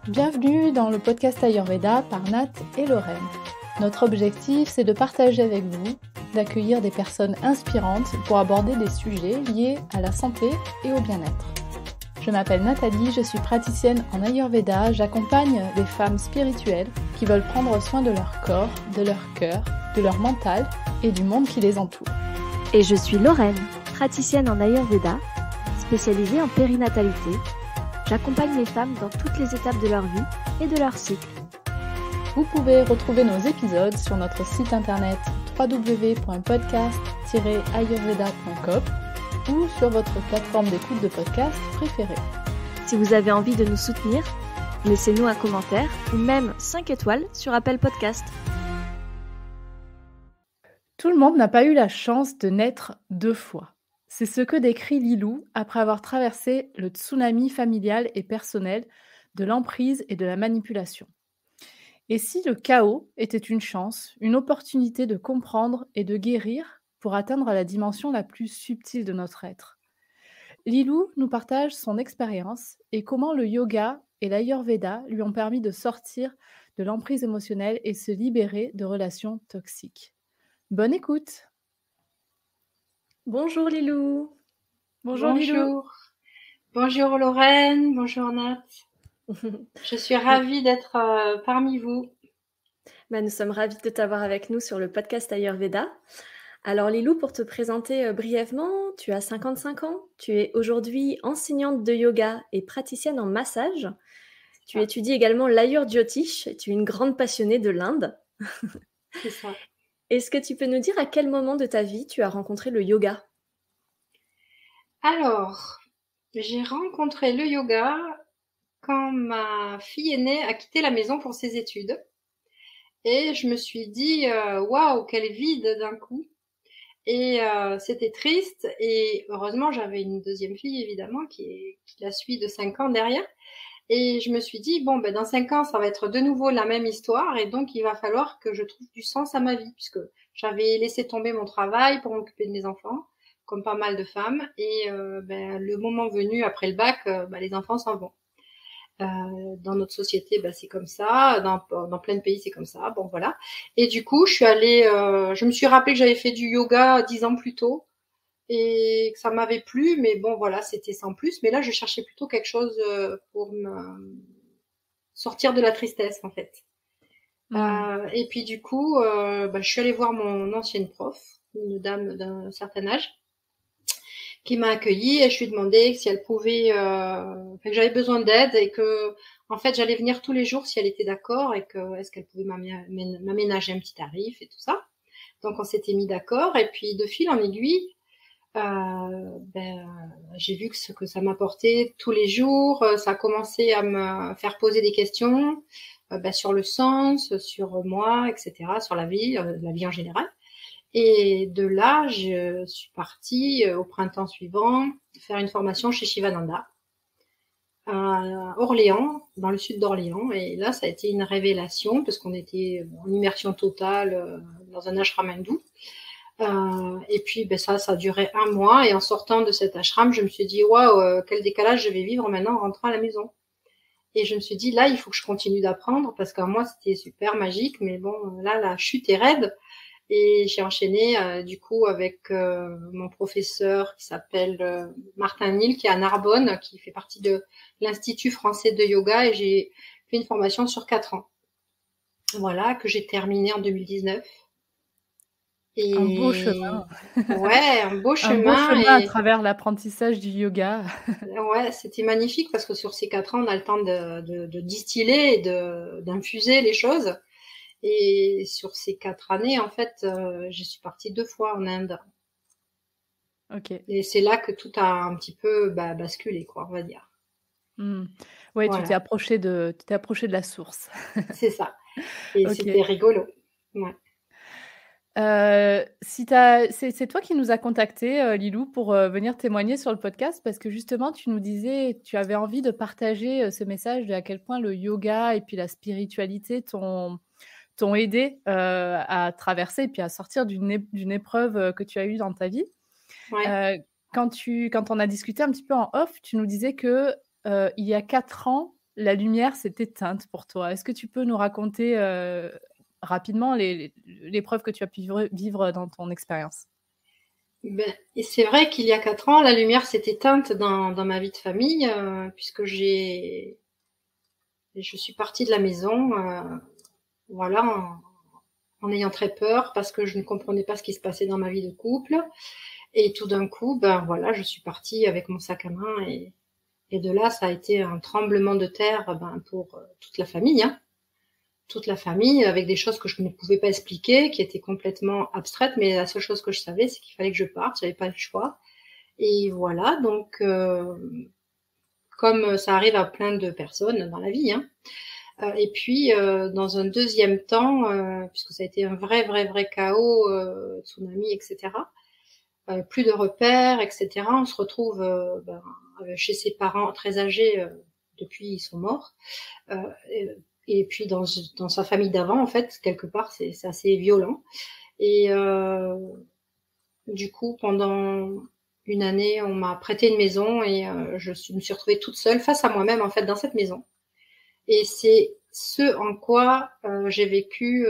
Bienvenue dans le podcast Ayurveda par Nat et Lorraine. Notre objectif, c'est de partager avec vous, d'accueillir des personnes inspirantes pour aborder des sujets liés à la santé et au bien-être. Je m'appelle Nathalie, je suis praticienne en Ayurveda, j'accompagne des femmes spirituelles qui veulent prendre soin de leur corps, de leur cœur, de leur mental et du monde qui les entoure. Et je suis Lorraine, praticienne en Ayurveda, spécialisée en périnatalité. J'accompagne les femmes dans toutes les étapes de leur vie et de leur cycle. Vous pouvez retrouver nos épisodes sur notre site internet www.podcast-ayurveda.com ou sur votre plateforme d'écoute de podcast préférée. Si vous avez envie de nous soutenir, laissez-nous un commentaire ou même 5 étoiles sur Apple Podcast. Tout le monde n'a pas eu la chance de naître 2 fois. C'est ce que décrit Lilou après avoir traversé le tsunami familial et personnel de l'emprise et de la manipulation. Et si le chaos était une chance, une opportunité de comprendre et de guérir pour atteindre la dimension la plus subtile de notre être? Lilou nous partage son expérience et comment le yoga et l'Ayurveda lui ont permis de sortir de l'emprise émotionnelle et se libérer de relations toxiques. Bonne écoute! Bonjour Lilou. Bonjour Lilou. Bonjour Lorraine, bonjour Nat. Je suis ravie d'être parmi vous. Nous sommes ravis de t'avoir avec nous sur le podcast Ayurveda. Alors Lilou, pour te présenter brièvement, tu as 55 ans, tu es aujourd'hui enseignante de yoga et praticienne en massage. Tu étudies également l'Ayur-Jyotish et tu es une grande passionnée de l'Inde. C'est ça. Est-ce que tu peux nous dire à quel moment de ta vie tu as rencontré le yoga? Alors, j'ai rencontré le yoga quand ma fille aînée a quitté la maison pour ses études. Et je me suis dit, waouh, quel vide d'un coup. Et c'était triste. Et heureusement, j'avais une deuxième fille, évidemment, qui la suit de 5 ans derrière. Et je me suis dit, dans 5 ans, ça va être de nouveau la même histoire. Et donc, il va falloir que je trouve du sens à ma vie, puisque j'avais laissé tomber mon travail pour m'occuper de mes enfants, comme pas mal de femmes. Et le moment venu, après le bac, les enfants s'en vont. Dans notre société, c'est comme ça. Dans plein de pays, c'est comme ça. Bon, voilà. Et du coup, je me suis rappelé que j'avais fait du yoga 10 ans plus tôt et que ça m'avait plu, mais bon, voilà, c'était sans plus. Mais là, je cherchais plutôt quelque chose pour me sortir de la tristesse, en fait. Et puis du coup, je suis allée voir mon ancienne prof, une dame d'un certain âge, qui m'a accueillie, et je lui ai demandé si elle pouvait, que j'avais besoin d'aide et que, en fait, j'allais venir tous les jours si elle était d'accord, et que est-ce qu'elle pouvait m'aménager un petit tarif et tout ça. Donc on s'était mis d'accord, et puis de fil en aiguille, j'ai vu que ce que ça m'apportait tous les jours, ça a commencé à me faire poser des questions sur le sens, sur moi, etc., sur la vie en général. Et de là, je suis partie au printemps suivant faire une formation chez Shivananda à Orléans, dans le sud d'Orléans. Et là, ça a été une révélation parce qu'on était en immersion totale dans un ashram hindou. Et puis ça a duré 1 mois. Et en sortant de cet ashram, je me suis dit waouh, quel décalage je vais vivre maintenant en rentrant à la maison. Et je me suis dit là, il faut que je continue d'apprendre parce qu'en moi c'était super magique, mais bon là la chute est raide. Et j'ai enchaîné du coup avec mon professeur qui s'appelle Martin Nil, qui est à Narbonne, qui fait partie de l'Institut français de yoga, et j'ai fait une formation sur 4 ans. Voilà, que j'ai terminée en 2019. Et un beau chemin. Ouais, un beau chemin. Un beau chemin à travers l'apprentissage du yoga. Ouais, c'était magnifique parce que sur ces 4 ans, on a le temps de distiller et d'infuser les choses. Et sur ces 4 années, en fait, je suis partie 2 fois en Inde. Ok. Et c'est là que tout a un petit peu basculé, quoi, on va dire. Ouais, voilà. tu t'es approché de la source. C'est ça. Et okay. C'était rigolo. Ouais. C'est toi qui nous as contacté, Lilou, pour venir témoigner sur le podcast, parce que justement, tu nous disais, tu avais envie de partager ce message de à quel point le yoga et puis la spiritualité t'ont aidé à traverser et puis à sortir d'une épreuve que tu as eue dans ta vie. Ouais. Quand on a discuté un petit peu en off, tu nous disais que il y a 4 ans, la lumière s'est éteinte pour toi. Est-ce que tu peux nous raconter rapidement l'épreuve que tu as pu vivre dans ton expérience? Et c'est vrai qu'il y a 4 ans, la lumière s'est éteinte dans ma vie de famille, puisque je suis partie de la maison, voilà, en ayant très peur parce que je ne comprenais pas ce qui se passait dans ma vie de couple. Et tout d'un coup, voilà, je suis partie avec mon sac à main et de là, ça a été un tremblement de terre, pour toute la famille, hein. Toute la famille, avec des choses que je ne pouvais pas expliquer, qui étaient complètement abstraites, mais la seule chose que je savais, c'est qu'il fallait que je parte, j'avais pas le choix. Et voilà, donc, comme ça arrive à plein de personnes dans la vie, hein. Et puis, dans un deuxième temps, puisque ça a été un vrai chaos, tsunami, etc., plus de repères, etc., on se retrouve chez ses parents très âgés, depuis ils sont morts, et puis dans sa famille d'avant, en fait, quelque part, c'est assez violent. Et du coup, pendant une année, on m'a prêté une maison et me suis retrouvée toute seule face à moi-même, en fait, dans cette maison. Et c'est ce en quoi j'ai vécu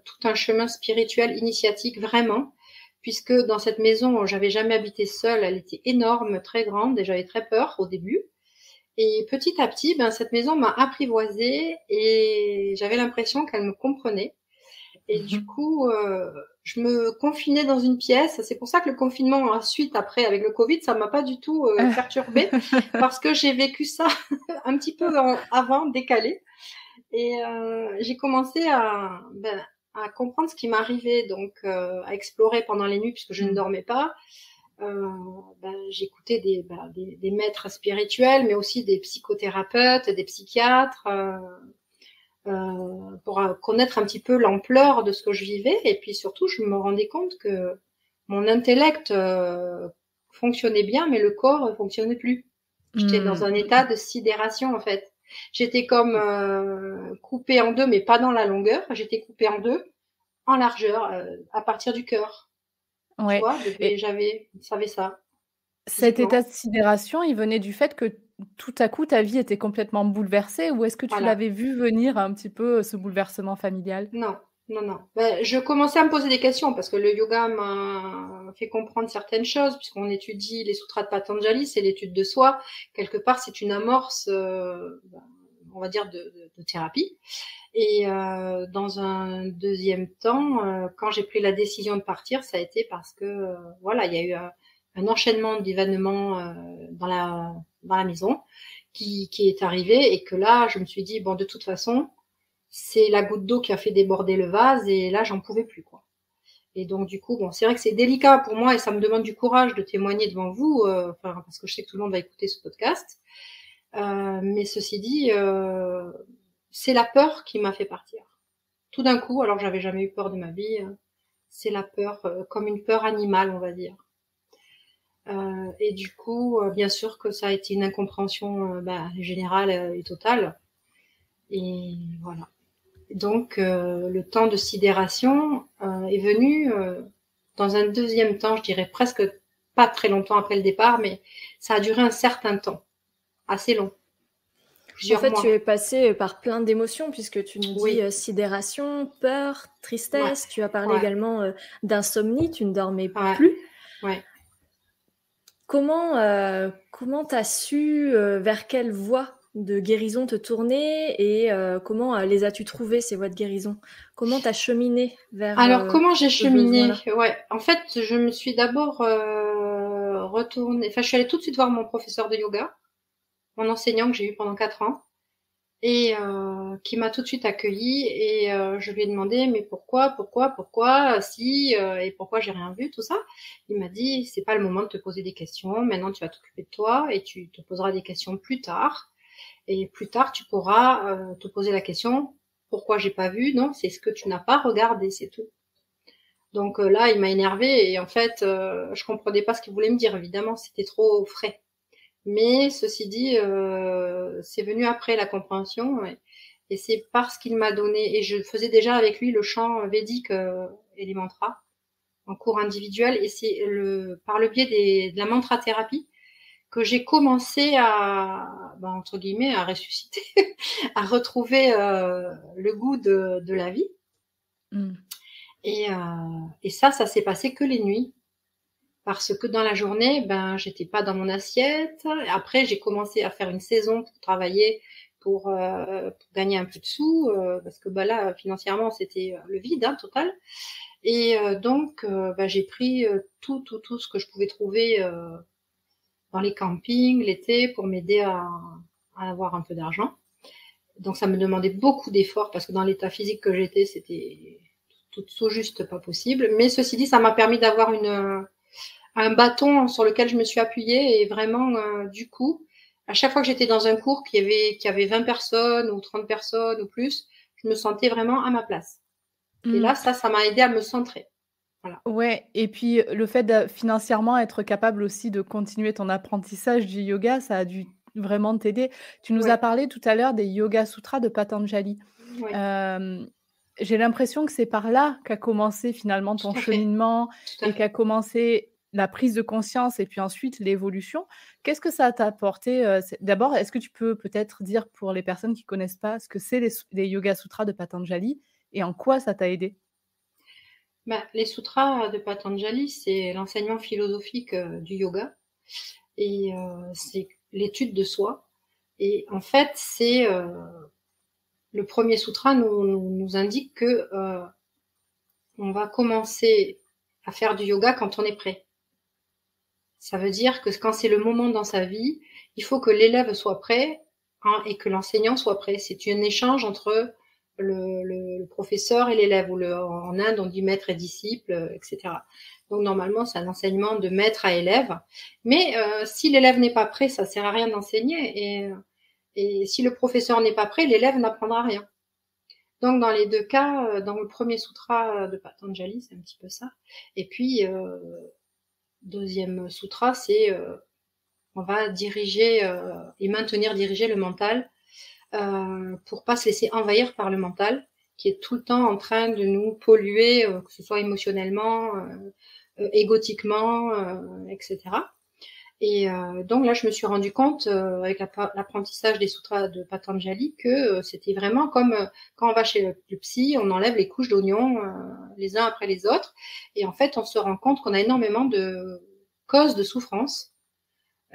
tout un chemin spirituel initiatique, vraiment, puisque dans cette maison, j'avais jamais habité seule, elle était énorme, très grande, et j'avais très peur au début. Et petit à petit, cette maison m'a apprivoisée et j'avais l'impression qu'elle me comprenait. Et du coup, je me confinais dans une pièce. C'est pour ça que le confinement ensuite, après, avec le Covid, ça m'a pas du tout perturbée, parce que j'ai vécu ça un petit peu avant, décalé. Et j'ai commencé à comprendre ce qui m'arrivait, donc à explorer pendant les nuits, puisque je ne dormais pas. J'écoutais des maîtres spirituels, mais aussi des psychothérapeutes, des psychiatres, pour connaître un petit peu l'ampleur de ce que je vivais. Et puis surtout, je me rendais compte que mon intellect fonctionnait bien, mais le corps ne fonctionnait plus. J'étais dans un état de sidération, en fait. J'étais comme coupée en deux, mais pas dans la longueur. J'étais coupée en deux, en largeur, à partir du cœur. Ouais. Tu vois, j'avais ça. Cet état de sidération, il venait du fait que tout à coup ta vie était complètement bouleversée, ou est-ce que tu l'avais vu venir un petit peu, ce bouleversement familial? Non. Je commençais à me poser des questions parce que le yoga m'a fait comprendre certaines choses, puisqu'on étudie les sutras de Patanjali, c'est l'étude de soi. Quelque part, c'est une amorce, on va dire, de thérapie. Et dans un deuxième temps, quand j'ai pris la décision de partir, ça a été parce que voilà, il y a eu un enchaînement d'événements dans la maison qui est arrivé, et que là, je me suis dit bon, de toute façon, c'est la goutte d'eau qui a fait déborder le vase, et là, j'en pouvais plus, quoi. Et donc, du coup, bon, c'est vrai que c'est délicat pour moi et ça me demande du courage de témoigner devant vous, parce que je sais que tout le monde va écouter ce podcast. Mais ceci dit, c'est la peur qui m'a fait partir. Tout d'un coup, alors que j'avais jamais eu peur de ma vie, c'est la peur, comme une peur animale, on va dire. Et du coup, bien sûr que ça a été une incompréhension générale et totale. Et voilà. Donc, le temps de sidération est venu dans un deuxième temps, je dirais presque pas très longtemps après le départ, mais ça a duré un certain temps, assez long. En fait, tu es passé par plein d'émotions, puisque tu nous dis sidération, peur, tristesse. Tu as parlé également d'insomnie, tu ne dormais plus. Ouais. Comment t'as su vers quelle voie de guérison te tourner, et comment les as-tu trouvées, ces voies de guérison? Comment t'as cheminé vers Alors, comment j'ai cheminé? Ouais, en fait, je me suis d'abord retournée. Enfin, je suis allée tout de suite voir mon professeur de yoga, mon enseignant que j'ai eu pendant 4 ans, et qui m'a tout de suite accueillie, et je lui ai demandé mais pourquoi si et pourquoi j'ai rien vu, tout ça. Il m'a dit c'est pas le moment de te poser des questions, maintenant tu vas t'occuper de toi et tu te poseras des questions plus tard, et plus tard tu pourras te poser la question pourquoi j'ai pas vu. Non, c'est ce que tu n'as pas regardé, c'est tout. Donc là il m'a énervée, et en fait je comprenais pas ce qu'il voulait me dire, évidemment c'était trop frais. Mais ceci dit, c'est venu après la compréhension, et c'est parce qu'il m'a donné, et je faisais déjà avec lui le chant védique et les mantras en cours individuel, et c'est par le biais de la mantra thérapie que j'ai commencé entre guillemets, à ressusciter, à retrouver le goût de la vie. Et ça s'est passé que les nuits. Parce que dans la journée, j'étais pas dans mon assiette. Après, j'ai commencé à faire une saison pour travailler, pour gagner un peu de sous, parce que là, financièrement, c'était le vide, total. Et donc, j'ai pris tout ce que je pouvais trouver dans les campings l'été pour m'aider à avoir un peu d'argent. Donc, ça me demandait beaucoup d'efforts parce que dans l'état physique que j'étais, c'était tout juste pas possible. Mais ceci dit, ça m'a permis d'avoir un bâton sur lequel je me suis appuyée et vraiment, du coup, à chaque fois que j'étais dans un cours qui avait 20 personnes ou 30 personnes ou plus, je me sentais vraiment à ma place. Et là, ça m'a aidé à me centrer. Voilà. Ouais, et puis le fait de financièrement être capable aussi de continuer ton apprentissage du yoga, ça a dû vraiment t'aider. Tu nous as parlé tout à l'heure des Yoga Sutras de Patanjali. Ouais. J'ai l'impression que c'est par là qu'a commencé finalement ton cheminement et qu'a commencé la prise de conscience et puis ensuite l'évolution. Qu'est-ce que ça t'a apporté? D'abord, est-ce que tu peux peut-être dire pour les personnes qui connaissent pas ce que c'est les Yoga Sutras de Patanjali et en quoi ça t'a aidé? Les sutras de Patanjali, c'est l'enseignement philosophique du yoga et c'est l'étude de soi. Et en fait, c'est le premier sutra nous indique que on va commencer à faire du yoga quand on est prêt. Ça veut dire que quand c'est le moment dans sa vie, il faut que l'élève soit prêt et que l'enseignant soit prêt. C'est un échange entre le professeur et l'élève, ou en Inde on dit maître et disciple, etc. Donc normalement c'est un enseignement de maître à élève, mais si l'élève n'est pas prêt, ça sert à rien d'enseigner, et si le professeur n'est pas prêt, l'élève n'apprendra rien. Donc dans les deux cas, dans le premier sutra de Patanjali, c'est un petit peu ça, et puis deuxième sutra, c'est on va diriger et maintenir diriger le mental pour pas se laisser envahir par le mental qui est tout le temps en train de nous polluer, que ce soit émotionnellement, égotiquement, etc. Et donc là, je me suis rendu compte avec l'apprentissage des sutras de Patanjali que c'était vraiment comme quand on va chez le psy, on enlève les couches d'oignons les uns après les autres, et en fait, on se rend compte qu'on a énormément de causes de souffrance.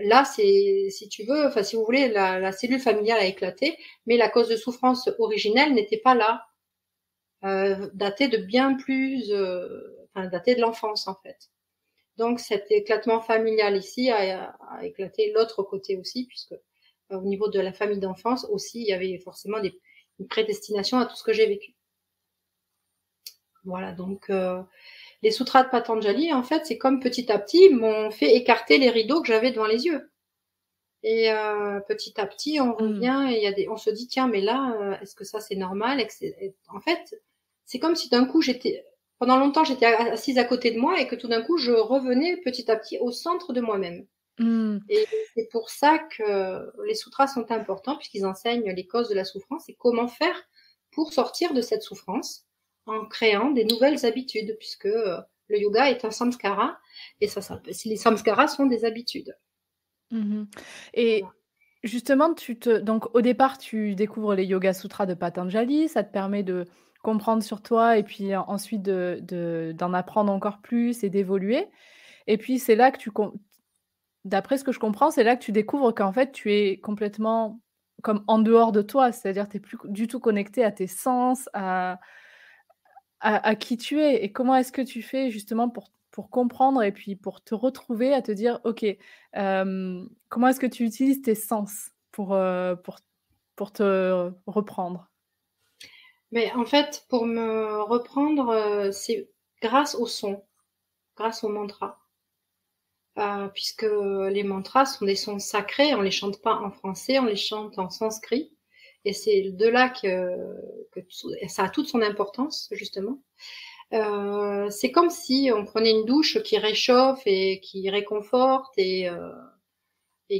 Là, c'est, si tu veux, si vous voulez, la cellule familiale a éclaté, mais la cause de souffrance originelle n'était pas là, datée de bien plus, datée de l'enfance en fait. Donc cet éclatement familial ici a éclaté l'autre côté aussi, puisque au niveau de la famille d'enfance aussi, il y avait forcément une prédestination à tout ce que j'ai vécu. Voilà, donc les sutras de Patanjali, en fait, c'est comme petit à petit m'ont fait écarter les rideaux que j'avais devant les yeux. Et petit à petit, on revient et on se dit tiens, mais là, est-ce que ça c'est normal? En fait, c'est comme si d'un coup pendant longtemps j'étais assise à côté de moi et que tout d'un coup je revenais petit à petit au centre de moi-même. Et c'est pour ça que les sutras sont importants, puisqu'ils enseignent les causes de la souffrance et comment faire pour sortir de cette souffrance en créant des nouvelles habitudes, puisque le yoga est un samskara et les samskaras sont des habitudes. Et justement, donc au départ, tu découvres les Yoga Sutras de Patanjali, ça te permet de comprendre sur toi et puis ensuite d'en apprendre encore plus et d'évoluer. Et puis c'est là que d'après ce que je comprends, c'est là que tu découvres qu'en fait, tu es complètement comme en dehors de toi, c'est-à-dire tu es plus du tout connecté à tes sens, à qui tu es. Et comment est-ce que tu fais justement pour comprendre et puis pour te retrouver à te dire: «OK, comment est-ce que tu utilises tes sens pour te reprendre?» Mais en fait, pour me reprendre, c'est grâce au son, grâce aux mantras. Puisque les mantras sont des sons sacrés, on les chante pas en français, on les chante en sanskrit. Et c'est de là que ça a toute son importance, justement. C'est comme si on prenait une douche qui réchauffe et qui réconforte et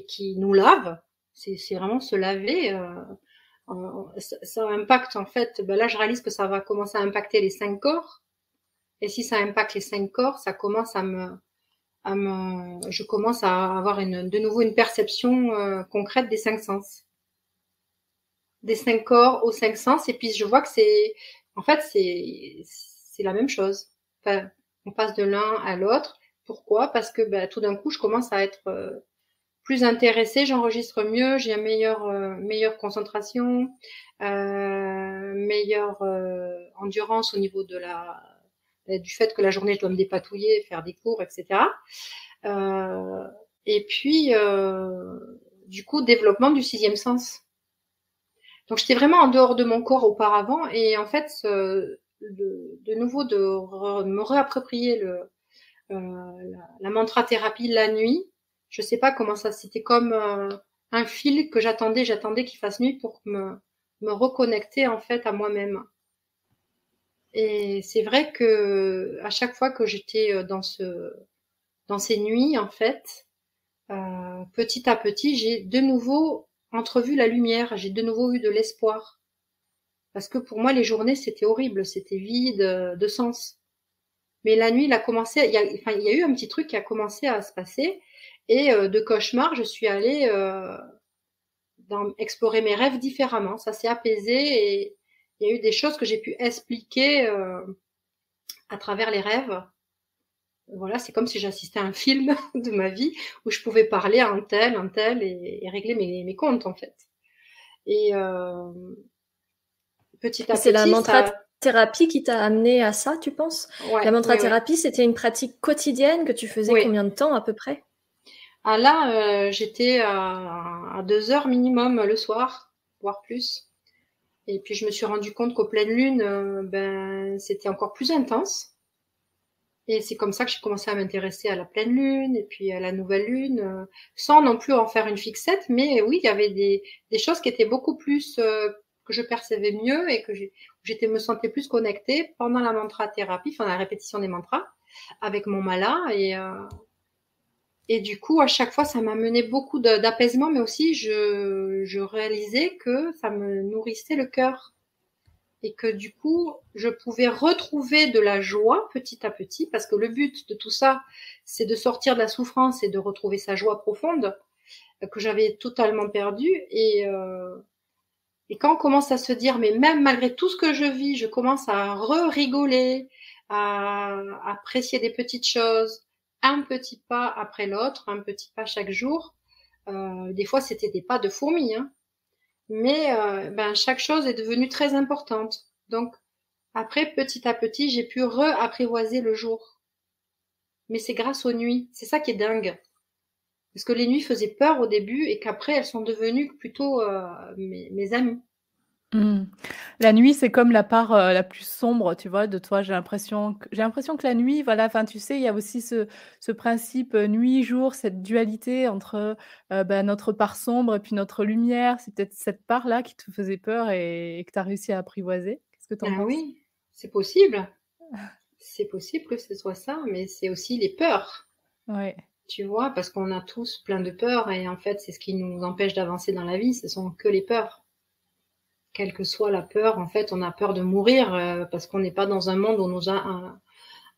qui nous lave. C'est vraiment se laver. Ça impacte en fait. Là, je réalise que ça va commencer à impacter les 5 corps. Et si ça impacte les 5 corps, ça commence à me je commence à avoir de nouveau une perception concrète des 5 sens. Des 5 corps aux 5 sens, et puis je vois que en fait, c'est la même chose. Enfin, on passe de l'un à l'autre. Pourquoi? Parce que tout d'un coup, je commence à être plus intéressée, j'enregistre mieux, j'ai une meilleure concentration, meilleure endurance au niveau du fait que la journée, je dois me dépatouiller, faire des cours, etc. Et puis, du coup, développement du 6e sens. Donc, j'étais vraiment en dehors de mon corps auparavant, et en fait, de nouveau, me réapproprier la mantra-thérapie la nuit. Je sais pas comment ça, c'était comme un fil que j'attendais qu'il fasse nuit pour me reconnecter en fait à moi-même. Et c'est vrai que à chaque fois que j'étais dans ces nuits, en fait, petit à petit, j'ai de nouveau entrevu la lumière, j'ai de nouveau eu de l'espoir. Parce que pour moi, les journées, c'était horrible, c'était vide de sens. Mais la nuit, il y a eu un petit truc qui a commencé à se passer. Et de cauchemar, je suis allée explorer mes rêves différemment. Ça s'est apaisé, et il y a eu des choses que j'ai pu expliquer à travers les rêves. Voilà, c'est comme si j'assistais à un film de ma vie où je pouvais parler à un tel, et régler mes comptes, en fait. Et petit à petit, c'est la mantra-thérapie qui t'a amené à ça, tu penses? Ouais, la mantra-thérapie, c'était une pratique quotidienne que tu faisais combien de temps à peu près? Ah là, j'étais à 2 heures minimum le soir, voire plus. Et puis je me suis rendu compte qu'aux pleines lunes, c'était encore plus intense. Et c'est comme ça que j'ai commencé à m'intéresser à la pleine lune et puis à la nouvelle lune, sans non plus en faire une fixette. Mais oui, il y avait des choses qui étaient beaucoup plus que je percevais mieux, et que me sentais plus connectée pendant la mantra-thérapie, enfin la répétition des mantras avec mon mala. Et du coup, à chaque fois, ça m'a mené beaucoup d'apaisement, mais aussi je réalisais que ça me nourrissait le cœur, et que du coup, je pouvais retrouver de la joie petit à petit, parce que le but de tout ça, c'est de sortir de la souffrance et de retrouver sa joie profonde que j'avais totalement perdue. Et quand on commence à se dire, mais même malgré tout ce que je vis, je commence à rigoler, à apprécier des petites choses, un petit pas après l'autre, un petit pas chaque jour. Des fois, c'était des pas de fourmis, hein. Mais chaque chose est devenue très importante. Donc, après, petit à petit, j'ai pu réapprivoiser le jour. Mais c'est grâce aux nuits. C'est ça qui est dingue. Parce que les nuits faisaient peur au début, et qu'après, elles sont devenues plutôt mes amies. Mmh. La nuit, c'est comme la part, la plus sombre, tu vois, de toi. J'ai l'impression que la nuit, voilà, enfin, tu sais, il y a aussi ce principe, nuit-jour, cette dualité entre, notre part sombre et puis notre lumière. C'est peut-être cette part-là qui te faisait peur et que tu as réussi à apprivoiser? Qu'est-ce que tu en Ah penses? oui, c'est possible. C'est possible que ce soit ça, mais c'est aussi les peurs, Ouais. tu vois, parce qu'on a tous plein de peurs, et en fait, c'est ce qui nous empêche d'avancer dans la vie, ce sont que les peurs. Quelle que soit la peur, en fait, on a peur de mourir parce qu'on n'est pas dans un monde où on nous a,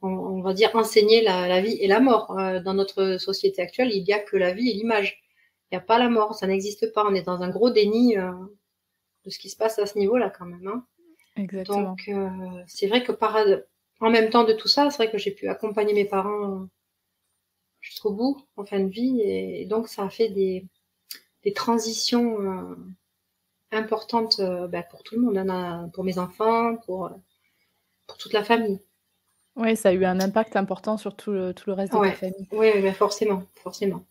on va dire, enseigné la vie et la mort. Dans notre société actuelle, il n'y a que la vie et l'image. Il n'y a pas la mort, ça n'existe pas. On est dans un gros déni de ce qui se passe à ce niveau-là, quand même, hein. Exactement. Donc, c'est vrai que en même temps de tout ça, c'est vrai que j'ai pu accompagner mes parents jusqu'au bout, en fin de vie, et donc ça a fait des transitions importantes pour tout le monde, hein, pour mes enfants, pour toute la famille. Ouais, ça a eu un impact important sur tout le reste de ta Ouais, famille. ouais, forcément, forcément.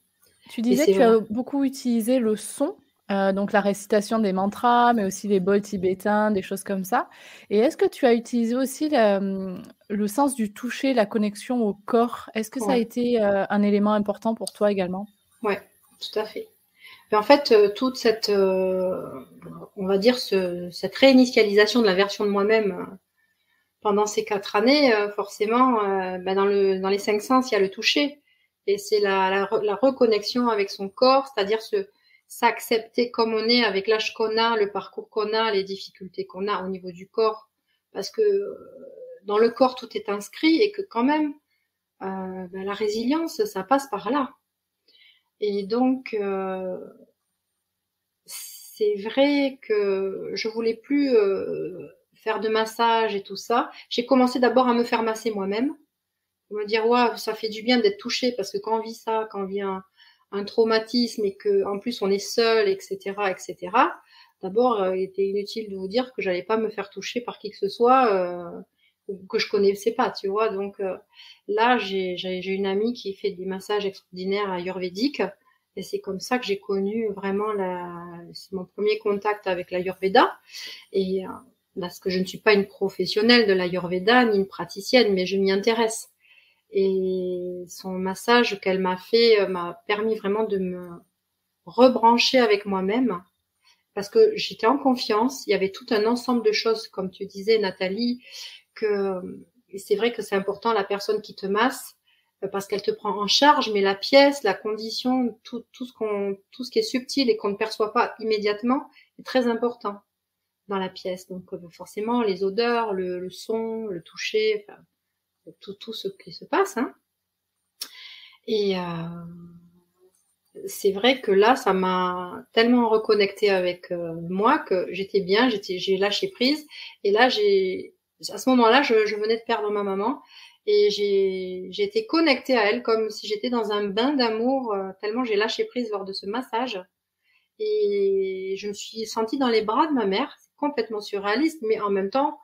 Tu Et disais que c'est tu vrai. as beaucoup utilisé le son, donc la récitation des mantras, mais aussi les bols tibétains, des choses comme ça. Et est-ce que tu as utilisé aussi le sens du toucher, la connexion au corps? Est-ce que ça a Ouais, été, un élément important pour toi également? ouais, tout à fait. Mais en fait, toute cette, on va dire, cette réinitialisation de la version de moi-même pendant ces 4 années, forcément, dans les 5 sens, il y a le toucher. Et c'est la reconnexion avec son corps, c'est-à-dire s'accepter comme on est, avec l'âge qu'on a, le parcours qu'on a, les difficultés qu'on a au niveau du corps. Parce que dans le corps, tout est inscrit, et que quand même, la résilience, ça passe par là. Et donc, c'est vrai que je voulais plus faire de massage et tout ça. J'ai commencé d'abord à me faire masser moi-même, pour me dire waouh, ça fait du bien d'être touché, parce que quand on vit ça, quand on vit un traumatisme et que en plus on est seul, etc., etc. D'abord, il était inutile de vous dire que j'allais pas me faire toucher par qui que ce soit ou que je connaissais pas, tu vois. Donc là, j'ai une amie qui fait des massages extraordinaires ayurvédiques. Et c'est comme ça que j'ai connu vraiment c'est mon premier contact avec l'Ayurveda. Et parce que je ne suis pas une professionnelle de l'Ayurveda ni une praticienne, mais je m'y intéresse. Et son massage qu'elle m'a fait m'a permis vraiment de me rebrancher avec moi-même, parce que j'étais en confiance. Il y avait tout un ensemble de choses, comme tu disais, Nathalie, que c'est vrai que c'est important la personne qui te masse, parce qu'elle te prend en charge, mais la pièce, la condition, tout ce qui est subtil et qu'on ne perçoit pas immédiatement est très important dans la pièce. Donc forcément, les odeurs, le son, le toucher, enfin, tout ce qui se passe, hein. Et c'est vrai que là, ça m'a tellement reconnecté avec moi que j'étais bien, j'ai lâché prise. Et là, à ce moment-là, je venais de perdre ma maman et j'ai été connectée à elle comme si j'étais dans un bain d'amour, tellement j'ai lâché prise lors de ce massage. Et je me suis sentie dans les bras de ma mère. C'est complètement surréaliste, mais en même temps,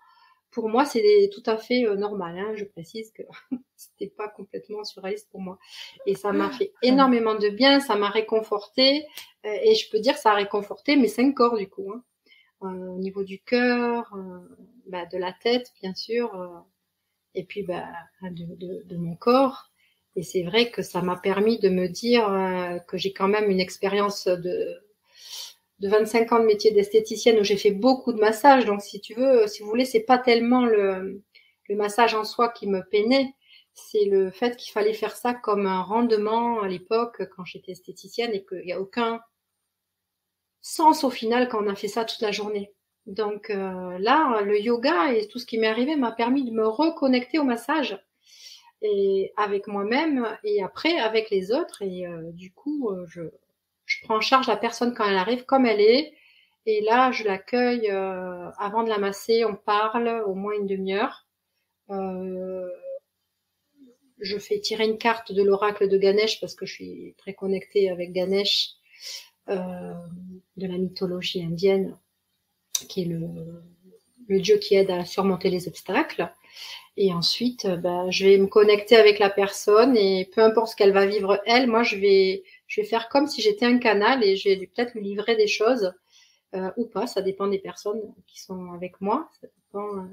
pour moi, c'est tout à fait normal, hein. Je précise que c'était pas complètement surréaliste pour moi. Et ça m'a fait énormément de bien, ça m'a réconfortée. Et je peux dire que ça a réconforté mes 5 corps du coup, hein. Au niveau du cœur, de la tête, bien sûr, et puis de mon corps. Et c'est vrai que ça m'a permis de me dire que j'ai quand même une expérience de 25 ans de métier d'esthéticienne où j'ai fait beaucoup de massages. Donc, si vous voulez, c'est pas tellement le massage en soi qui me peinait. C'est le fait qu'il fallait faire ça comme un rendement à l'époque quand j'étais esthéticienne et qu'il n'y a aucun sens au final quand on a fait ça toute la journée. Donc là, le yoga et tout ce qui m'est arrivé m'a permis de me reconnecter au massage et avec moi-même et après avec les autres. Et du coup, je prends en charge la personne quand elle arrive comme elle est. Et là, je l'accueille avant de la masser, on parle au moins une demi-heure. Je fais tirer une carte de l'oracle de Ganesh parce que je suis très connectée avec Ganesh de la mythologie indienne, qui est le dieu qui aide à surmonter les obstacles. Et ensuite, je vais me connecter avec la personne et peu importe ce qu'elle va vivre elle, moi je vais faire comme si j'étais un canal et je vais peut-être lui livrer des choses ou pas, ça dépend des personnes qui sont avec moi. Ça dépend,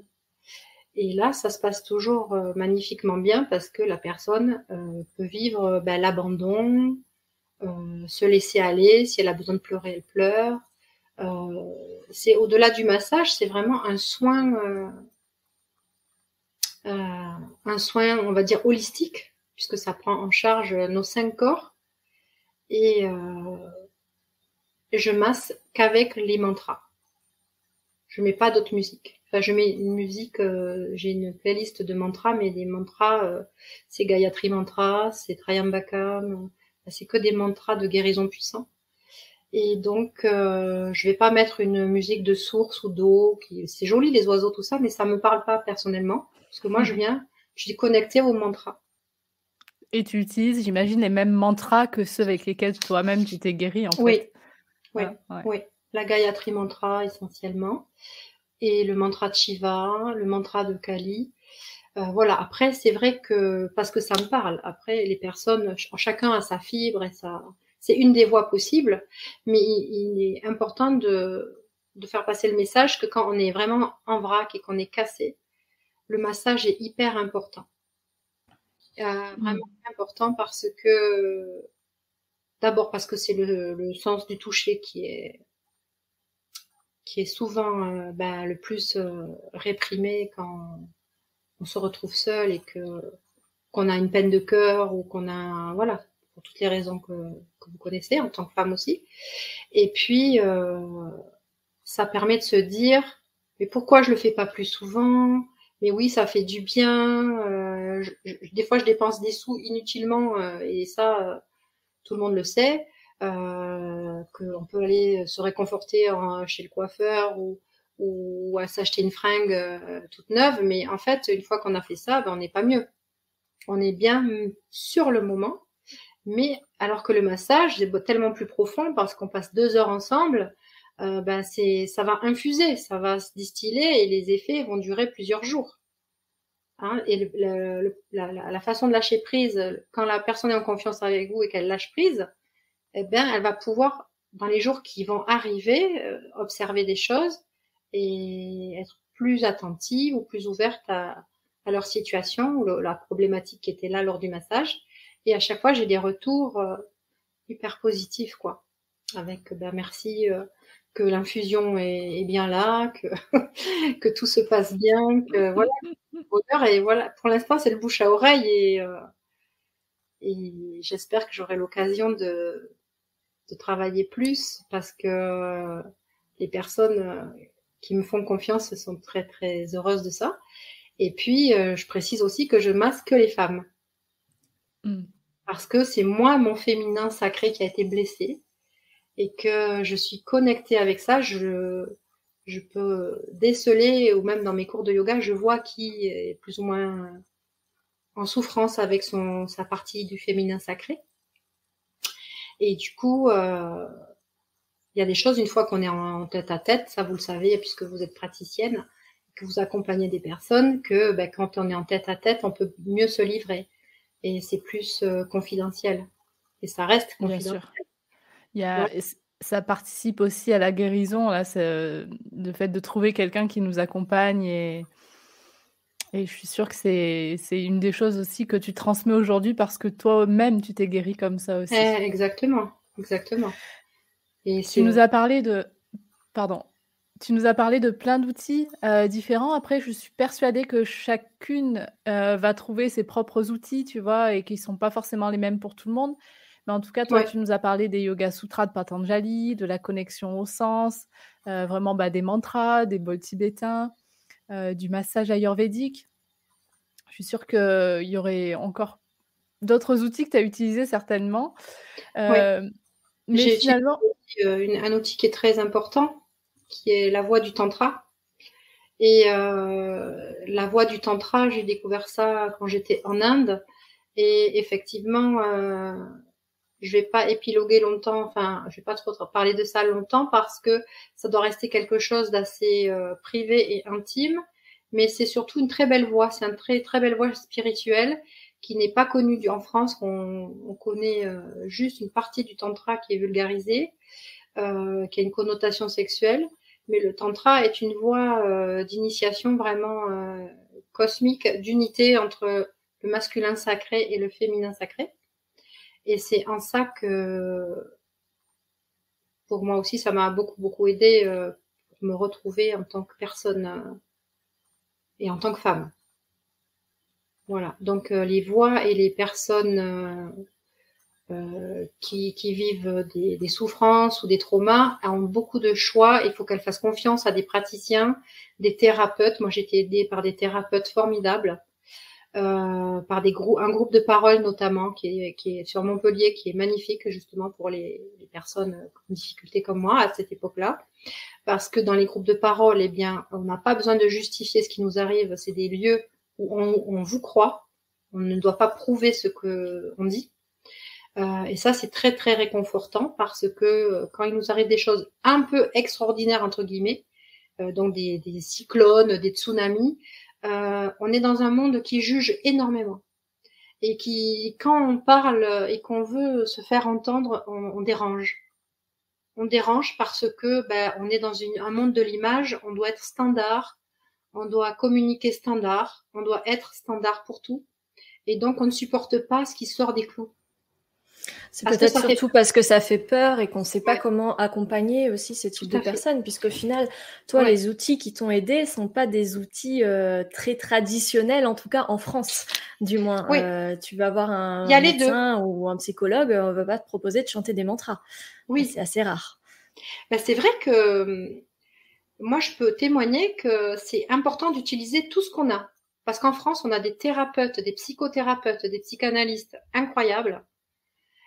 et là, ça se passe toujours magnifiquement bien parce que la personne peut vivre l'abandon, se laisser aller. Si elle a besoin de pleurer, elle pleure. C'est au-delà du massage, c'est vraiment un soin, on va dire holistique, puisque ça prend en charge nos 5 corps. Et je masse qu'avec les mantras. Je mets pas d'autres musiques. Enfin, je mets une musique, j'ai une playlist de mantras, mais des mantras, c'est Gayatri Mantra, c'est Trayambakam, c'est que des mantras de guérison puissants. Et donc, je vais pas mettre une musique de source ou d'eau. C'est joli les oiseaux, tout ça, mais ça me parle pas personnellement, parce que moi, je suis connectée au mantra. Et tu utilises, j'imagine, les mêmes mantras que ceux avec lesquels toi-même tu t'es guérie, en fait. Oui. La Gayatri Mantra essentiellement, et le mantra de Shiva, le mantra de Kali. Voilà. Après, c'est vrai que parce que ça me parle. Après, les personnes, chacun a sa fibre et c'est une des voies possibles, mais il est important de faire passer le message que quand on est vraiment en vrac et qu'on est cassé, le massage est hyper important. Vraiment important parce que d'abord parce que c'est le sens du toucher qui est souvent le plus réprimé quand on se retrouve seul et qu'on a une peine de cœur ou qu'on a pour toutes les raisons que vous connaissez en tant que femme aussi. Et puis ça permet de se dire mais pourquoi je le fais pas plus souvent, mais oui, ça fait du bien. Des fois, je dépense des sous inutilement, et ça, tout le monde le sait. Qu'on peut aller se réconforter chez le coiffeur ou à s'acheter une fringue toute neuve, mais en fait, une fois qu'on a fait ça, ben, on n'est pas mieux. On est bien sur le moment, mais alors que le massage, c'est tellement plus profond parce qu'on passe 2 heures ensemble, ben ça va infuser, ça va se distiller et les effets vont durer plusieurs jours. Hein, et la façon de lâcher prise, quand la personne est en confiance avec vous et qu'elle lâche prise, eh bien, elle va pouvoir, dans les jours qui vont arriver, observer des choses et être plus attentive ou plus ouverte à leur situation ou la problématique qui était là lors du massage. Et à chaque fois, j'ai des retours hyper positifs, quoi. Avec, ben, merci, que l'infusion est bien là, que, que tout se passe bien, que voilà, bonheur. Et voilà, pour l'instant, c'est le bouche à oreille et j'espère que j'aurai l'occasion de travailler plus parce que les personnes qui me font confiance sont très très heureuses de ça. Et puis je précise aussi que je masque les femmes parce que c'est moi, mon féminin sacré, qui a été blessé et que je suis connectée avec ça. Je peux déceler, ou même dans mes cours de yoga, je vois qui est plus ou moins en souffrance avec sa partie du féminin sacré. Et du coup, il y a des choses, une fois qu'on est en tête à tête, ça vous le savez puisque vous êtes praticienne, que vous accompagnez des personnes, que ben, quand on est en tête à tête, on peut mieux se livrer. Et c'est plus confidentiel. Et ça reste confidentiel. Bien sûr. Ça participe aussi à la guérison, là, le fait de trouver quelqu'un qui nous accompagne. Et je suis sûre que c'est une des choses aussi que tu transmets aujourd'hui parce que toi-même, tu t'es guérie comme ça aussi. Exactement, exactement. Et tu nous as parlé de plein d'outils différents. Après, je suis persuadée que chacune va trouver ses propres outils, tu vois, et qui ne sont pas forcément les mêmes pour tout le monde. Mais en tout cas, toi, tu nous as parlé des Yoga Sutras de Patanjali, de la connexion au sens, vraiment des mantras, des bols tibétains, du massage ayurvédique. Je suis sûre qu'il y aurait encore d'autres outils que tu as utilisés certainement. Mais finalement... un outil qui est très important, qui est la voie du tantra. Et la voie du tantra, j'ai découvert ça quand j'étais en Inde. Et effectivement, je vais pas épiloguer longtemps, enfin, je vais pas trop parler de ça longtemps parce que ça doit rester quelque chose d'assez privé et intime. Mais c'est surtout une très belle voie. C'est une très très belle voie spirituelle qui n'est pas connue en France. On connaît juste une partie du tantra qui est vulgarisée, qui a une connotation sexuelle. Mais le tantra est une voie d'initiation vraiment cosmique, d'unité entre le masculin sacré et le féminin sacré. Et c'est en ça que, pour moi aussi, ça m'a beaucoup beaucoup aidé pour me retrouver en tant que personne et en tant que femme. Voilà. Donc les voix et les personnes qui vivent des souffrances ou des traumas ont beaucoup de choix. Il faut qu'elles fassent confiance à des praticiens, des thérapeutes. Moi, j'ai été aidée par des thérapeutes formidables, par un groupe de parole notamment qui est sur Montpellier, qui est magnifique justement pour les personnes en difficulté comme moi à cette époque-là. Parce que dans les groupes de parole, eh bien, on n'a pas besoin de justifier ce qui nous arrive. C'est des lieux où on vous croit. On ne doit pas prouver ce que on dit. Et ça, c'est très très réconfortant parce que quand il nous arrive des choses un peu extraordinaires entre guillemets, donc des cyclones, des tsunamis, on est dans un monde qui juge énormément et qui, quand on parle et qu'on veut se faire entendre, on dérange. On dérange parce que on est dans un monde de l'image, on doit être standard, on doit communiquer standard, on doit être standard pour tout, et donc on ne supporte pas ce qui sort des clous. C'est peut-être surtout parce que ça fait peur et qu'on ne sait pas comment accompagner aussi ce type de personnes, puisqu'au final, toi, les outils qui t'ont aidé ne sont pas des outils très traditionnels, en tout cas en France, du moins. Tu vas voir un médecin ou un psychologue, on ne va pas te proposer de chanter des mantras. Oui. C'est assez rare. C'est vrai que moi, je peux témoigner que c'est important d'utiliser tout ce qu'on a. Parce qu'en France, on a des thérapeutes, des psychothérapeutes, des psychanalystes incroyables.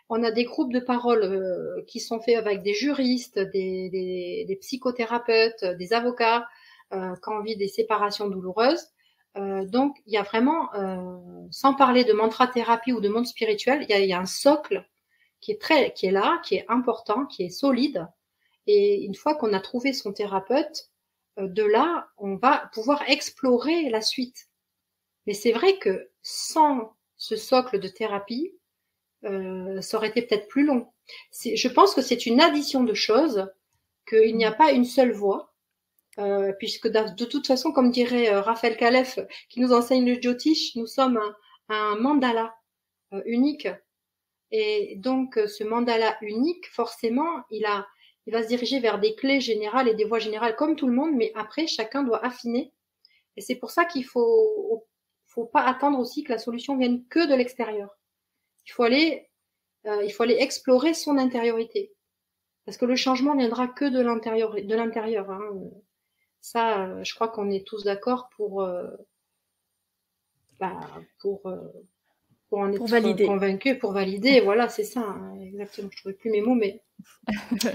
On a des groupes de parole qui sont faits avec des juristes, des psychothérapeutes, des avocats qui ont envie des séparations douloureuses. Donc, il y a vraiment, sans parler de mantra-thérapie ou de monde spirituel, il y a un socle qui est là, qui est important, qui est solide. Et une fois qu'on a trouvé son thérapeute, de là, on va pouvoir explorer la suite. Mais c'est vrai que sans ce socle de thérapie, ça aurait été peut-être plus long. Je pense que c'est une addition de choses, qu'il n'y a pas une seule voie, puisque de toute façon, comme dirait Raphaël Kalef, qui nous enseigne le Jyotish, nous sommes un mandala unique. Et donc, ce mandala unique, forcément, il va se diriger vers des clés générales et des voies générales comme tout le monde, mais après, chacun doit affiner. Et c'est pour ça qu'il faut pas attendre aussi que la solution vienne que de l'extérieur. Il faut aller explorer son intériorité. Parce que le changement viendra que de l'intérieur. Hein. Ça, je crois qu'on est tous d'accord pour en être valider. convaincu, pour valider. Voilà, c'est ça. Hein, exactement. Je ne trouvais plus mes mots, mais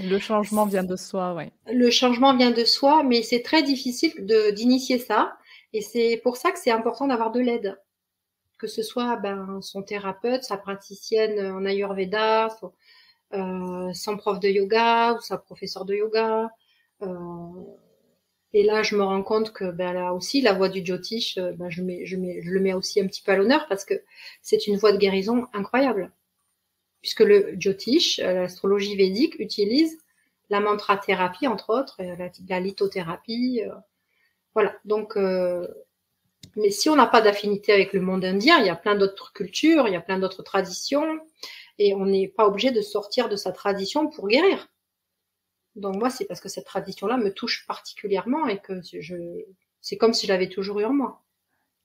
Le changement vient de soi, oui. Le changement vient de soi, mais c'est très difficile d'initier ça. Et c'est pour ça que c'est important d'avoir de l'aide. Que ce soit son thérapeute, sa praticienne en Ayurveda, son prof de yoga ou sa professeure de yoga. Et là, je me rends compte que là aussi, la voie du Jyotish, je le mets aussi un petit peu à l'honneur parce que c'est une voie de guérison incroyable. Puisque le Jyotish, l'astrologie védique, utilise la mantra-thérapie, entre autres, la lithothérapie. Voilà. Donc, mais si on n'a pas d'affinité avec le monde indien, il y a plein d'autres cultures, il y a plein d'autres traditions, et on n'est pas obligé de sortir de sa tradition pour guérir. Donc moi, c'est parce que cette tradition-là me touche particulièrement et que c'est comme si je l'avais toujours eu en moi.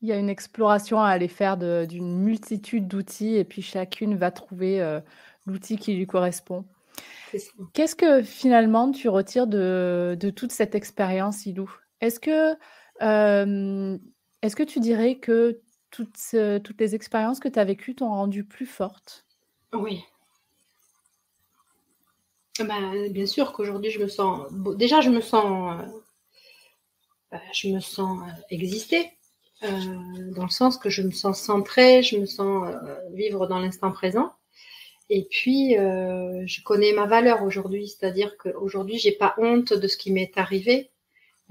Il y a une exploration à aller faire d'une multitude d'outils et puis chacune va trouver l'outil qui lui correspond. C'est ça. Qu'est-ce que finalement tu retires de toute cette expérience, Ilou? Est-ce que tu dirais que toutes les expériences que tu as vécues t'ont rendue plus forte? Oui. Bien sûr qu'aujourd'hui, je me sens... Déjà, je me sens exister, dans le sens que je me sens centrée, je me sens vivre dans l'instant présent. Et puis, je connais ma valeur aujourd'hui, c'est-à-dire qu'aujourd'hui, j'ai pas honte de ce qui m'est arrivé.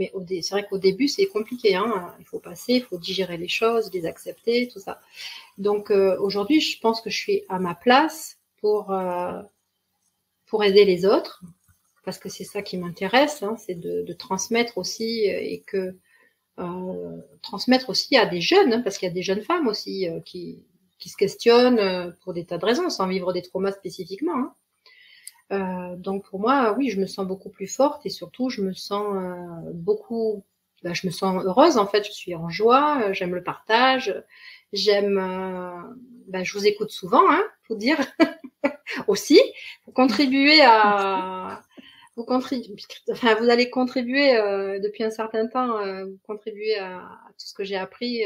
Mais c'est vrai qu'au début, c'est compliqué. Hein. Il faut passer, il faut digérer les choses, les accepter, tout ça. Donc, aujourd'hui, je pense que je suis à ma place pour aider les autres, parce que c'est ça qui m'intéresse, hein, c'est de transmettre aussi et que transmettre aussi à des jeunes, hein, parce qu'il y a des jeunes femmes aussi qui se questionnent pour des tas de raisons, sans vivre des traumas spécifiquement. Hein. Donc pour moi, oui, je me sens beaucoup plus forte et surtout, je me sens je me sens heureuse en fait. Je suis en joie, j'aime le partage, j'aime. Je vous écoute souvent, hein, faut dire aussi. Vous contribuez à. Vous allez contribuer depuis un certain temps. Vous contribuez à tout ce que j'ai appris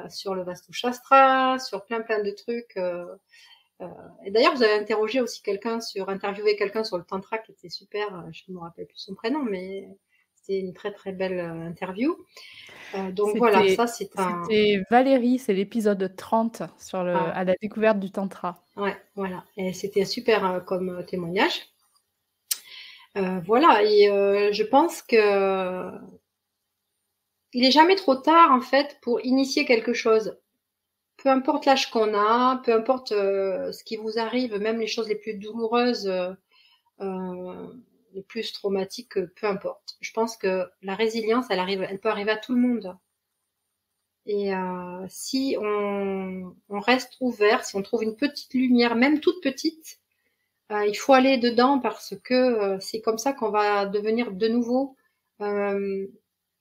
sur le Vastu Shastra, sur plein de trucs. Et d'ailleurs, vous avez interviewé quelqu'un sur le tantra qui était super. Je ne me rappelle plus son prénom, mais c'était une très très belle interview. Donc voilà, ça C'était Valérie, c'est l'épisode 30 à la découverte du tantra. Ouais, voilà. Et c'était super comme témoignage. Voilà, et je pense que il est jamais trop tard en fait pour initier quelque chose. Peu importe l'âge qu'on a, peu importe ce qui vous arrive, même les choses les plus douloureuses, les plus traumatiques, peu importe. Je pense que la résilience, elle peut arriver à tout le monde. Et si on reste ouvert, si on trouve une petite lumière, même toute petite, il faut aller dedans parce que c'est comme ça qu'on va devenir de nouveau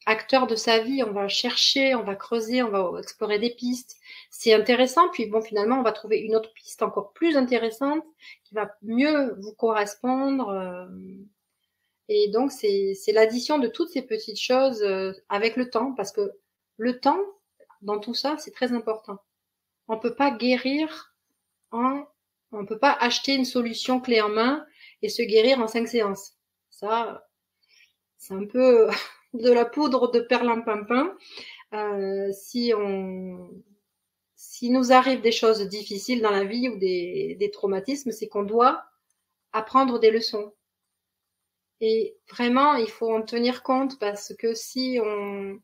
acteur de sa vie. On va chercher, on va creuser, on va explorer des pistes. C'est intéressant, puis bon, finalement, on va trouver une autre piste encore plus intéressante qui va mieux vous correspondre. Et donc, c'est l'addition de toutes ces petites choses avec le temps, parce que le temps, dans tout ça, c'est très important. On peut pas guérir on peut pas acheter une solution clé en main et se guérir en 5 séances. Ça, c'est un peu de la poudre de perlimpinpin. Si nous arrive des choses difficiles dans la vie ou des traumatismes, c'est qu'on doit apprendre des leçons. Et vraiment, il faut en tenir compte parce que si on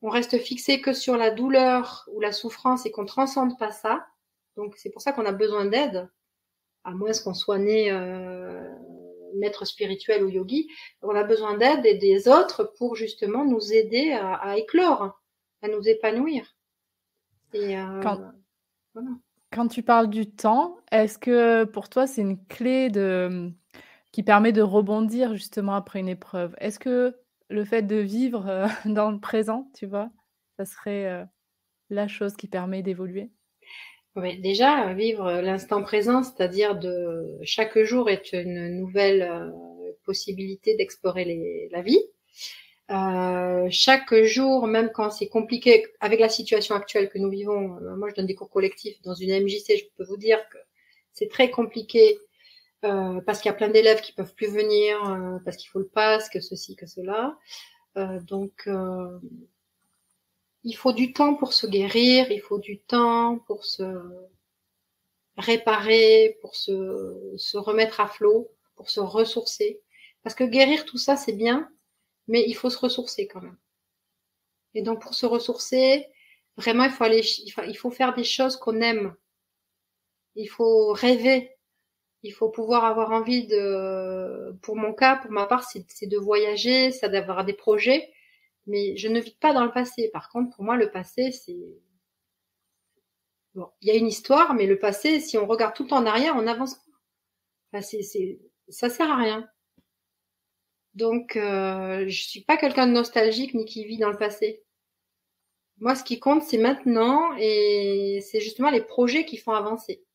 reste fixé que sur la douleur ou la souffrance et qu'on transcende pas ça, donc c'est pour ça qu'on a besoin d'aide, à moins qu'on soit né maître spirituel ou yogi, on a besoin d'aide et des autres pour justement nous aider à éclore, à nous épanouir. Et voilà. Quand tu parles du temps, est-ce que pour toi c'est une clé qui permet de rebondir justement après une épreuve? Est-ce que le fait de vivre, dans le présent, tu vois, ça serait, la chose qui permet d'évoluer? Ouais, déjà, vivre l'instant présent, c'est-à-dire de chaque jour est une nouvelle possibilité d'explorer la vie. Chaque jour, même quand c'est compliqué, avec la situation actuelle que nous vivons, moi je donne des cours collectifs dans une MJC, je peux vous dire que c'est très compliqué parce qu'il y a plein d'élèves qui peuvent plus venir, parce qu'il faut le pass, que ceci, que cela. Donc il faut du temps pour se guérir, il faut du temps pour se réparer, pour se remettre à flot, pour se ressourcer. Parce que guérir tout ça, c'est bien, mais il faut se ressourcer quand même. Et donc pour se ressourcer, vraiment il faut faire des choses qu'on aime. Il faut rêver. Il faut pouvoir avoir envie pour mon cas, pour ma part, c'est de voyager, c'est d'avoir des projets. Mais je ne vis pas dans le passé. Par contre, pour moi, le passé, c'est bon. Il y a une histoire, mais le passé, si on regarde tout le temps en arrière, on n'avance pas. Enfin, ça sert à rien. Donc, je suis pas quelqu'un de nostalgique ni qui vit dans le passé. Moi, ce qui compte, c'est maintenant et c'est justement les projets qui font avancer.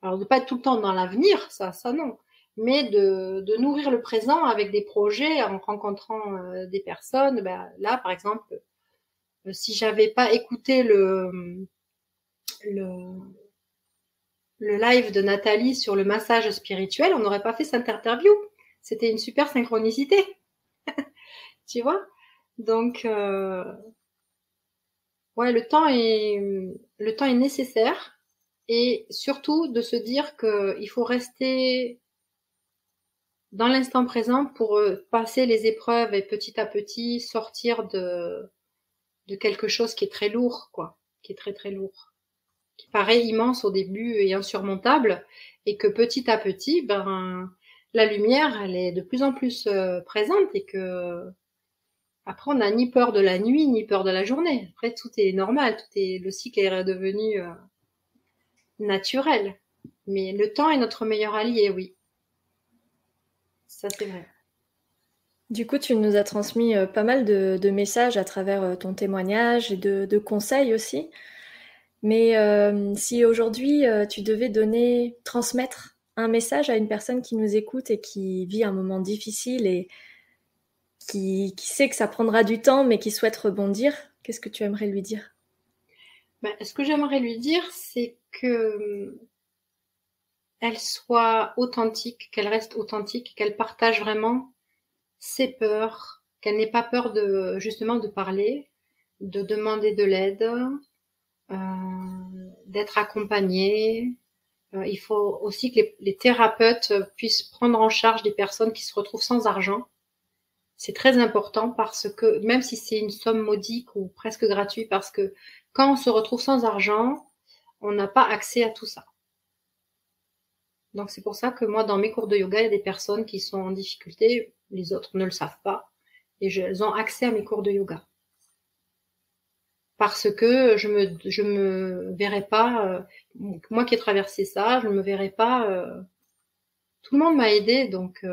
Alors, de pas être tout le temps dans l'avenir, ça non. Mais de nourrir le présent avec des projets en rencontrant des personnes. Ben, là, par exemple, si j'avais pas écouté le live de Nathalie sur le massage spirituel, on n'aurait pas fait cette interview. C'était une super synchronicité. Tu vois? Donc, ouais, le temps est nécessaire et surtout de se dire qu'il faut rester dans l'instant présent pour passer les épreuves et petit à petit sortir de quelque chose qui est très lourd, quoi, qui est très très lourd, qui paraît immense au début et insurmontable, et que petit à petit, ben, la lumière, elle est de plus en plus présente et que après, on n'a ni peur de la nuit, ni peur de la journée. Après, tout est normal, le cycle est redevenu naturel. Mais le temps est notre meilleur allié, oui. Ça, c'est vrai. Du coup, tu nous as transmis pas mal de messages à travers ton témoignage et de conseils aussi. Mais si aujourd'hui tu devais transmettre un message à une personne qui nous écoute et qui vit un moment difficile et qui sait que ça prendra du temps mais qui souhaite rebondir, qu'est-ce que tu aimerais lui dire? Ben, ce que j'aimerais lui dire, c'est que elle soit authentique, qu'elle reste authentique, qu'elle partage vraiment ses peurs, qu'elle n'ait pas peur justement de parler, de demander de l'aide, d'être accompagnée. Il faut aussi que les thérapeutes puissent prendre en charge des personnes qui se retrouvent sans argent. C'est très important parce que même si c'est une somme modique ou presque gratuite, parce que quand on se retrouve sans argent, on n'a pas accès à tout ça. Donc c'est pour ça que moi, dans mes cours de yoga, il y a des personnes qui sont en difficulté, les autres ne le savent pas, et elles ont accès à mes cours de yoga. Parce que je me verrais pas, moi qui ai traversé ça, je ne me verrais pas. Tout le monde m'a aidé, donc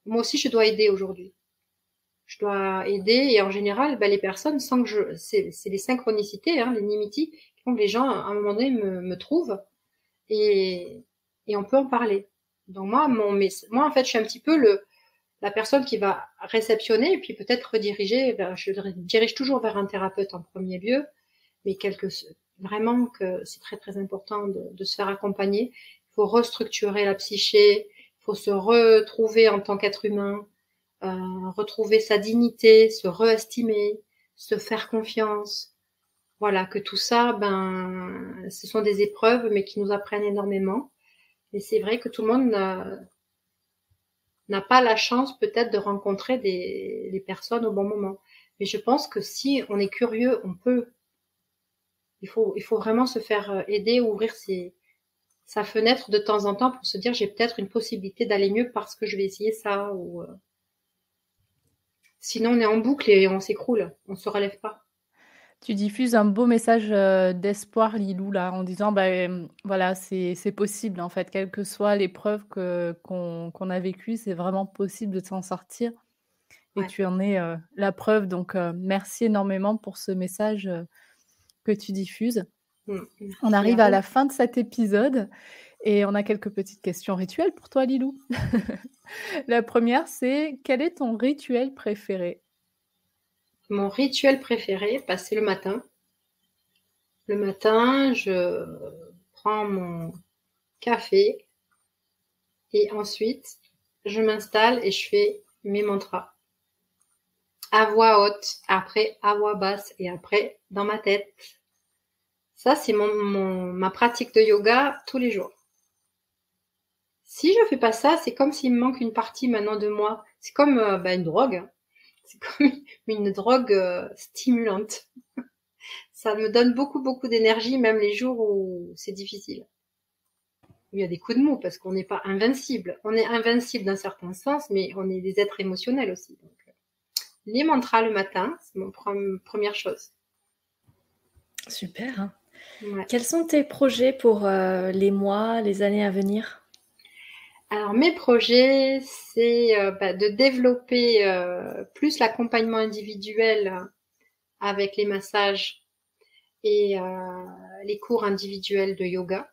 moi aussi je dois aider aujourd'hui. Je dois aider et en général, ben, les personnes sans que c'est les synchronicités, hein, les nimities, qui font que les gens à un moment donné me trouvent et on peut en parler. Donc moi en fait, je suis un petit peu la personne qui va réceptionner et puis peut-être rediriger, je dirige toujours vers un thérapeute en premier lieu, mais vraiment que c'est très très important de se faire accompagner. Il faut restructurer la psyché, il faut se retrouver en tant qu'être humain, retrouver sa dignité, se réestimer, se faire confiance. Voilà, que tout ça, ce sont des épreuves, mais qui nous apprennent énormément. Et c'est vrai que tout le monde n'a pas la chance peut-être de rencontrer les personnes au bon moment. Mais je pense que si on est curieux, on peut. Il faut vraiment se faire aider, ouvrir sa fenêtre de temps en temps pour se dire j'ai peut-être une possibilité d'aller mieux parce que je vais essayer ça. Sinon on est en boucle et on s'écroule, on se relève pas. Tu diffuses un beau message, d'espoir, Lilou, là, en disant, voilà, c'est possible, en fait, quelle que soit l'épreuve qu'on a vécue, c'est vraiment possible de s'en sortir et Ouais. tu en es, la preuve donc merci énormément pour ce message, que tu diffuses. On arrive à la fin de cet épisode et on a quelques petites questions rituelles pour toi, Lilou. La première, c'est quel est ton rituel préféré? Mon rituel préféré, c'est le matin. Le matin, je prends mon café et ensuite, je m'installe et je fais mes mantras. À voix haute, après à voix basse et après dans ma tête. Ça, c'est ma pratique de yoga tous les jours. Si je fais pas ça, c'est comme s'il me manque une partie maintenant de moi. C'est comme une drogue. C'est comme une drogue stimulante. Ça me donne beaucoup, beaucoup d'énergie, même les jours où c'est difficile. Il y a des coups de mou parce qu'on n'est pas invincible. On est invincible d'un certain sens, mais on est des êtres émotionnels aussi. Donc, les mantras le matin, c'est mon première chose. Super. Ouais. Quels sont tes projets pour les mois, les années à venir? Alors mes projets, c'est de développer plus l'accompagnement individuel avec les massages et les cours individuels de yoga.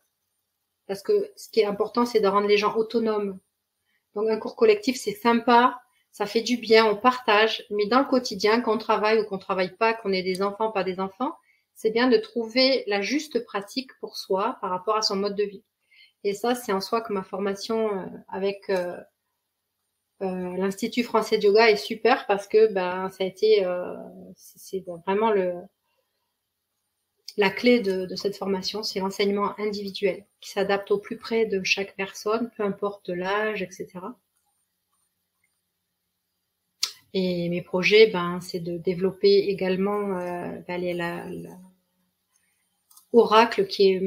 Parce que ce qui est important, c'est de rendre les gens autonomes. Donc un cours collectif, c'est sympa, ça fait du bien, on partage, mais dans le quotidien, qu'on travaille ou qu'on travaille pas, qu'on ait des enfants, pas des enfants, c'est bien de trouver la juste pratique pour soi par rapport à son mode de vie. Et ça, c'est en soi que ma formation avec l'Institut français de yoga est super parce que ça a été c'est vraiment la clé de cette formation, c'est l'enseignement individuel qui s'adapte au plus près de chaque personne, peu importe l'âge, etc. Et mes projets, c'est de développer également Oracle, qui est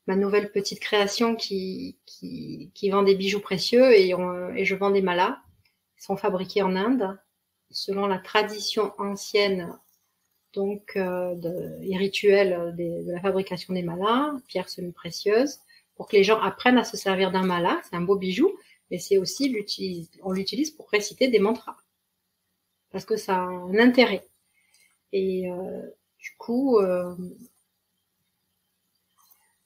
ma nouvelle petite création qui vend des bijoux précieux et je vends des malas. Ils sont fabriqués en Inde selon la tradition ancienne donc et rituel de la fabrication des malas, pierres semi-précieuses, pour que les gens apprennent à se servir d'un mala. C'est un beau bijou, mais c'est aussi on l'utilise pour réciter des mantras parce que ça a un intérêt. Et du coup,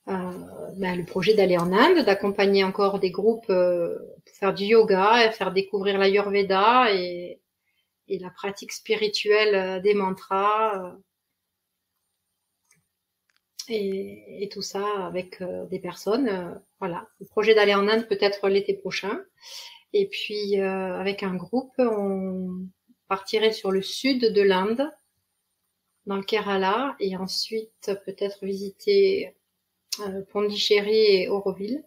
le projet d'aller en Inde, d'accompagner encore des groupes pour faire du yoga, et faire découvrir l'Ayurveda et la pratique spirituelle des mantras et tout ça avec des personnes. Voilà, le projet d'aller en Inde peut-être l'été prochain. Et puis avec un groupe, on partirait sur le sud de l'Inde, dans le Kerala, et ensuite peut-être visiter Pondichéry et Auroville.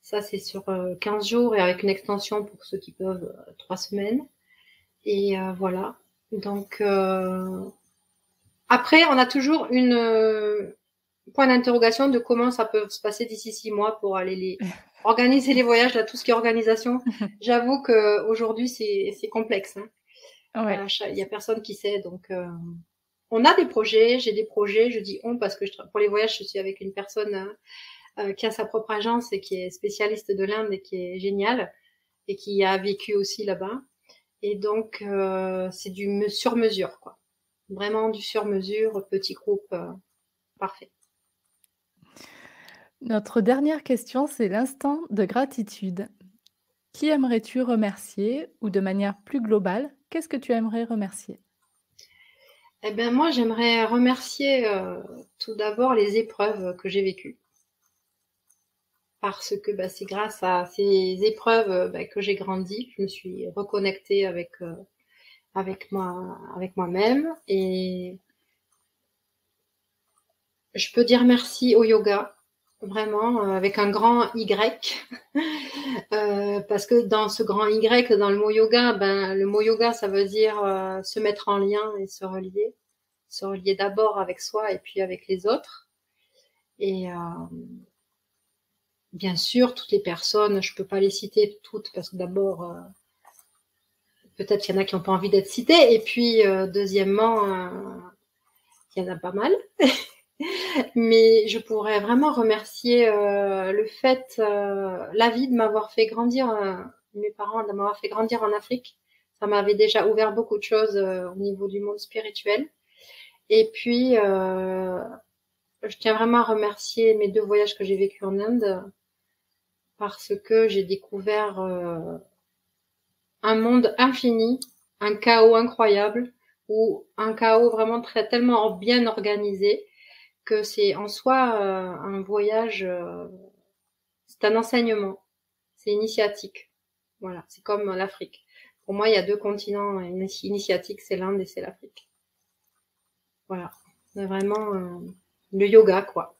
Ça, c'est sur 15 jours et avec une extension pour ceux qui peuvent 3 semaines. Et voilà. Donc après, on a toujours une point d'interrogation de comment ça peut se passer d'ici 6 mois pour aller organiser les voyages, là, tout ce qui est organisation. J'avoue que aujourd'hui c'est complexe. Hein. Ouais. Il y a personne qui sait, donc on a des projets. J'ai des projets. Je dis on parce que pour les voyages, je suis avec une personne qui a sa propre agence et qui est spécialiste de l'Inde et qui est géniale et qui a vécu aussi là-bas. Et donc, c'est du sur-mesure, quoi. Vraiment du sur-mesure, petit groupe, parfait. Notre dernière question, c'est l'instant de gratitude. Qui aimerais-tu remercier ou de manière plus globale, qu'est-ce que tu aimerais remercier? Eh bien, moi, j'aimerais remercier tout d'abord les épreuves que j'ai vécues. Parce que c'est grâce à ces épreuves que j'ai grandi. Je me suis reconnectée avec moi-même. Et je peux dire merci au yoga, vraiment, avec un grand Y. Parce que dans ce grand Y, dans le mot yoga, le mot yoga, ça veut dire se mettre en lien et se relier. Se relier d'abord avec soi et puis avec les autres. Et bien sûr, toutes les personnes, je peux pas les citer toutes parce que d'abord, peut-être qu'il y en a qui n'ont pas envie d'être citées. Et puis, deuxièmement, il y en a pas mal. Mais je pourrais vraiment remercier le fait, la vie de m'avoir fait grandir, mes parents de m'avoir fait grandir en Afrique. Ça m'avait déjà ouvert beaucoup de choses au niveau du monde spirituel. Et puis, je tiens vraiment à remercier mes 2 voyages que j'ai vécus en Inde parce que j'ai découvert un monde infini, un chaos incroyable ou un chaos vraiment tellement bien organisé que c'est en soi un voyage, c'est un enseignement, c'est initiatique. Voilà, c'est comme l'Afrique. Pour moi, il y a 2 continents initiatiques, c'est l'Inde et c'est l'Afrique. Voilà, c'est vraiment le yoga, quoi.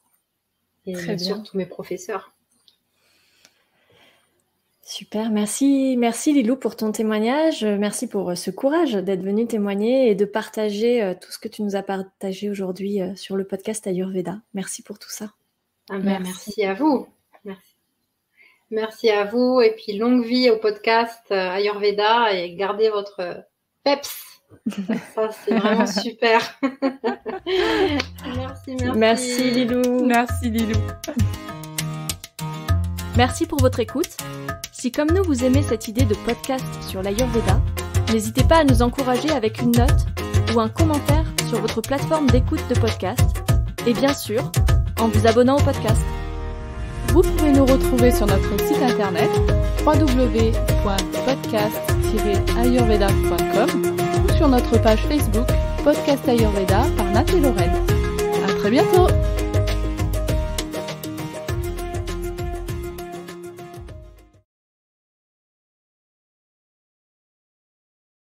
Et bien sûr, tous mes professeurs. Super, merci Lilou pour ton témoignage, merci pour ce courage d'être venue témoigner et de partager tout ce que tu nous as partagé aujourd'hui sur le podcast Ayurveda. Merci pour tout ça. Merci à vous. Merci à vous et puis longue vie au podcast Ayurveda et gardez votre peps. Ça, c'est vraiment super. Merci Lilou. Merci Lilou. Merci pour votre écoute. Si comme nous vous aimez cette idée de podcast sur l'Ayurveda, n'hésitez pas à nous encourager avec une note ou un commentaire sur votre plateforme d'écoute de podcast et bien sûr en vous abonnant au podcast. Vous pouvez nous retrouver sur notre site internet www.podcast-ayurveda.com ou sur notre page Facebook Podcast Ayurveda par Nat et Lorraine. À très bientôt!